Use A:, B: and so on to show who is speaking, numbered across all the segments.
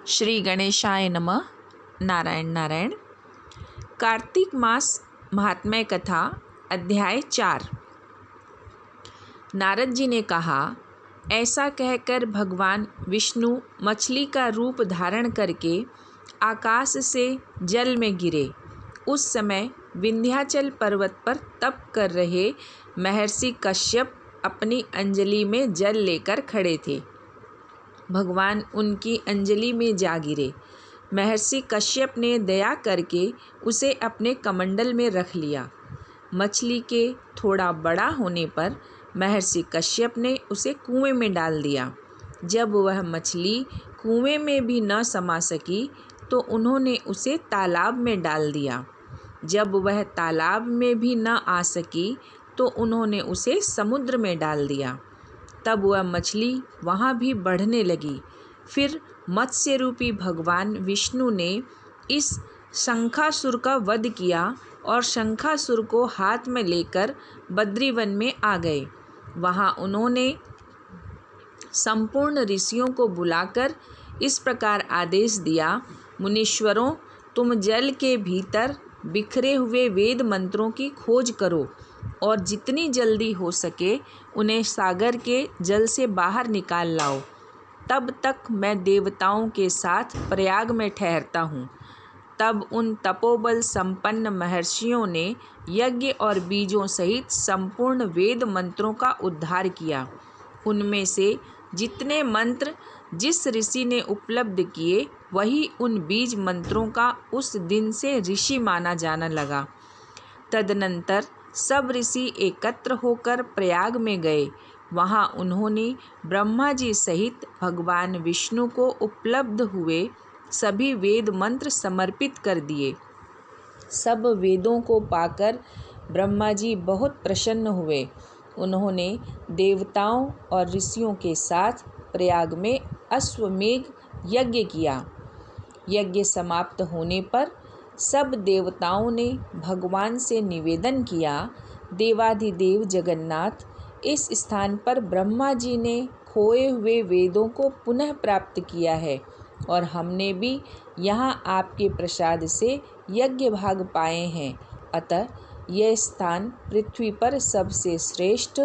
A: श्री गणेशाय नमः। नारायण नारायण। कार्तिक मास महात्म्य कथा अध्याय 4। नारद जी ने कहा, ऐसा कहकर भगवान विष्णु मछली का रूप धारण करके आकाश से जल में गिरे। उस समय विंध्याचल पर्वत पर तप कर रहे महर्षि कश्यप अपनी अंजलि में जल लेकर खड़े थे। भगवान उनकी अंजलि में जा गिरे। महर्षि कश्यप ने दया करके उसे अपने कमंडल में रख लिया। मछली के थोड़ा बड़ा होने पर महर्षि कश्यप ने उसे कुएं में डाल दिया। जब वह मछली कुएं में भी न समा सकी तो उन्होंने उसे तालाब में डाल दिया। जब वह तालाब में भी न आ सकी तो उन्होंने उसे समुद्र में डाल दिया। तब वह मछली वहाँ भी बढ़ने लगी। फिर मत्स्य रूपी भगवान विष्णु ने इस शंखासुर का वध किया और शंखासुर को हाथ में लेकर बद्रीवन में आ गए। वहाँ उन्होंने संपूर्ण ऋषियों को बुलाकर इस प्रकार आदेश दिया, मुनीश्वरों, तुम जल के भीतर बिखरे हुए वेद मंत्रों की खोज करो और जितनी जल्दी हो सके उन्हें सागर के जल से बाहर निकाल लाओ। तब तक मैं देवताओं के साथ प्रयाग में ठहरता हूँ। तब उन तपोबल संपन्न महर्षियों ने यज्ञ और बीजों सहित संपूर्ण वेद मंत्रों का उद्धार किया। उनमें से जितने मंत्र जिस ऋषि ने उपलब्ध किए वही उन बीज मंत्रों का उस दिन से ऋषि माना जाने लगा। तदनंतर सब ऋषि एकत्र होकर प्रयाग में गए। वहाँ उन्होंने ब्रह्मा जी सहित भगवान विष्णु को उपलब्ध हुए सभी वेद मंत्र समर्पित कर दिए। सब वेदों को पाकर ब्रह्मा जी बहुत प्रसन्न हुए। उन्होंने देवताओं और ऋषियों के साथ प्रयाग में अश्वमेघ यज्ञ किया। यज्ञ समाप्त होने पर सब देवताओं ने भगवान से निवेदन किया, देवाधिदेव जगन्नाथ, इस स्थान पर ब्रह्मा जी ने खोए हुए वेदों को पुनः प्राप्त किया है और हमने भी यहाँ आपके प्रसाद से यज्ञ भाग पाए हैं। अतः यह स्थान पृथ्वी पर सबसे श्रेष्ठ,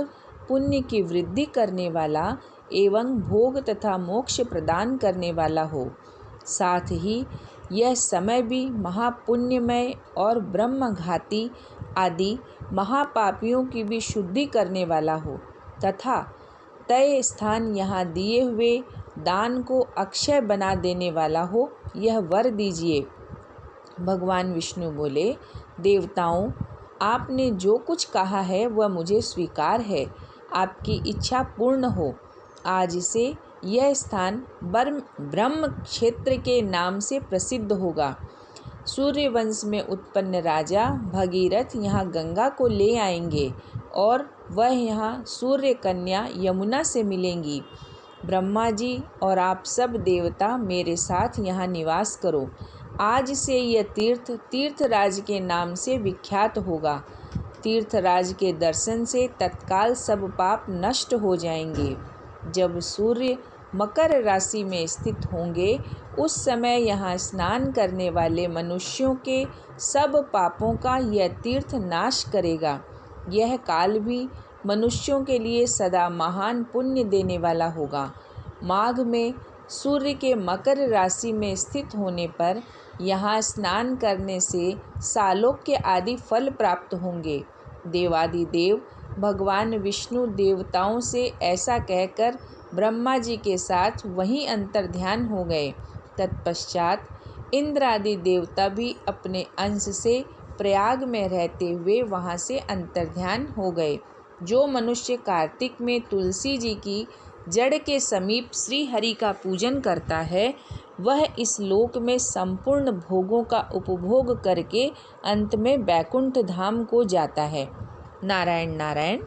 A: पुण्य की वृद्धि करने वाला एवं भोग तथा मोक्ष प्रदान करने वाला हो। साथ ही यह समय भी महापुण्यमय और ब्रह्मघाती आदि महापापियों की भी शुद्धि करने वाला हो तथा तय स्थान यहाँ दिए हुए दान को अक्षय बना देने वाला हो, यह वर दीजिए। भगवान विष्णु बोले, देवताओं, आपने जो कुछ कहा है वह मुझे स्वीकार है। आपकी इच्छा पूर्ण हो। आज से यह स्थान ब्रह्म क्षेत्र के नाम से प्रसिद्ध होगा। सूर्यवंश में उत्पन्न राजा भगीरथ यहाँ गंगा को ले आएंगे और वह यहाँ सूर्य कन्या यमुना से मिलेंगी। ब्रह्मा जी और आप सब देवता मेरे साथ यहाँ निवास करो। आज से यह तीर्थ तीर्थराज के नाम से विख्यात होगा। तीर्थराज के दर्शन से तत्काल सब पाप नष्ट हो जाएंगे। जब सूर्य मकर राशि में स्थित होंगे उस समय यहाँ स्नान करने वाले मनुष्यों के सब पापों का यह तीर्थ नाश करेगा। यह काल भी मनुष्यों के लिए सदा महान पुण्य देने वाला होगा। माघ में सूर्य के मकर राशि में स्थित होने पर यहाँ स्नान करने से सालोक्य आदि फल प्राप्त होंगे। देवादिदेव भगवान विष्णु देवताओं से ऐसा कहकर ब्रह्मा जी के साथ वहीं अंतर्ध्यान हो गए। तत्पश्चात इंद्र आदि देवता भी अपने अंश से प्रयाग में रहते हुए वहाँ से अंतर्ध्यान हो गए। जो मनुष्य कार्तिक में तुलसी जी की जड़ के समीप श्री हरि का पूजन करता है वह इस लोक में संपूर्ण भोगों का उपभोग करके अंत में बैकुंठ धाम को जाता है। नारायण नारायण।